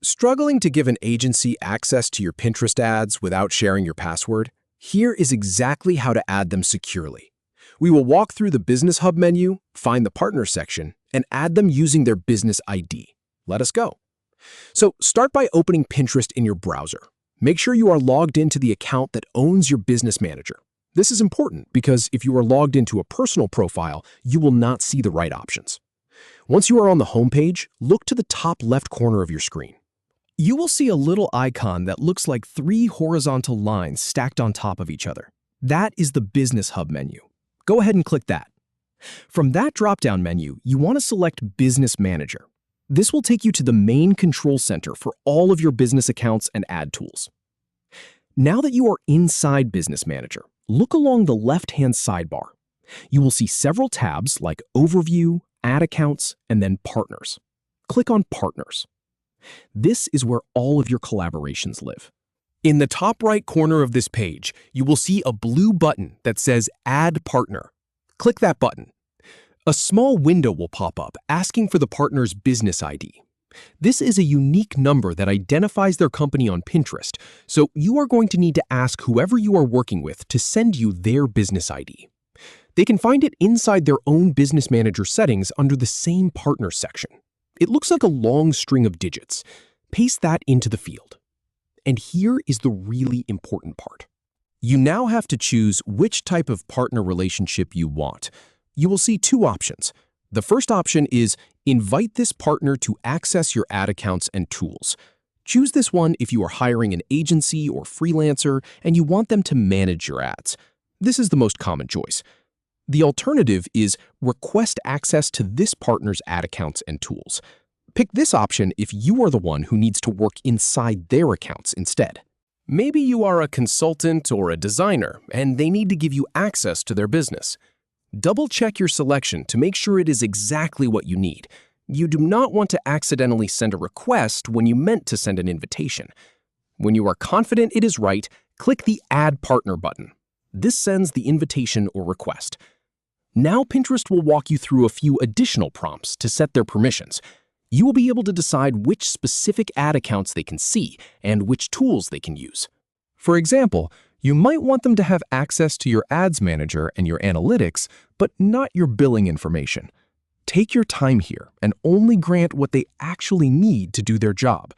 Struggling to give an agency access to your Pinterest ads without sharing your password? Here is exactly how to add them securely. We will walk through the Business Hub menu, find the Partner section, and add them using their business ID. Let us go. So start by opening Pinterest in your browser. Make sure you are logged into the account that owns your business manager. This is important because if you are logged into a personal profile, you will not see the right options. Once you are on the homepage, look to the top left corner of your screen. You will see a little icon that looks like 3 horizontal lines stacked on top of each other. That is the Business Hub menu. Go ahead and click that. From that drop-down menu, you want to select Business Manager. This will take you to the main control center for all of your business accounts and ad tools. Now that you are inside Business Manager, look along the left-hand sidebar. You will see several tabs like Overview, Ad Accounts, and then Partners. Click on Partners. This is where all of your collaborations live. In the top right corner of this page, you will see a blue button that says Add Partner. Click that button. A small window will pop up asking for the partner's business ID. This is a unique number that identifies their company on Pinterest, so you are going to need to ask whoever you are working with to send you their business ID. They can find it inside their own Business Manager settings under the same Partner section. It looks like a long string of digits. Paste that into the field. And here is the really important part. You now have to choose which type of partner relationship you want. You will see 2 options. The first option is invite this partner to access your ad accounts and tools. Choose this one if you are hiring an agency or freelancer and you want them to manage your ads. This is the most common choice. The alternative is request access to this partner's ad accounts and tools. Pick this option if you are the one who needs to work inside their accounts instead. Maybe you are a consultant or a designer and they need to give you access to their business. Double-check your selection to make sure it is exactly what you need. You do not want to accidentally send a request when you meant to send an invitation. When you are confident it is right, click the Add Partner button. This sends the invitation or request. Now Pinterest will walk you through a few additional prompts to set their permissions. You will be able to decide which specific ad accounts they can see and which tools they can use. For example, you might want them to have access to your Ads Manager and your analytics, but not your billing information. Take your time here and only grant what they actually need to do their job.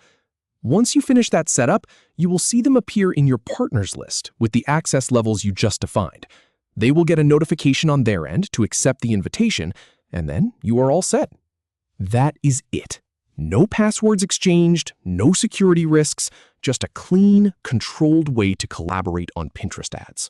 Once you finish that setup, you will see them appear in your partners list with the access levels you just defined. They will get a notification on their end to accept the invitation, and then you are all set. That is it. No passwords exchanged, no security risks, just a clean, controlled way to collaborate on Pinterest ads.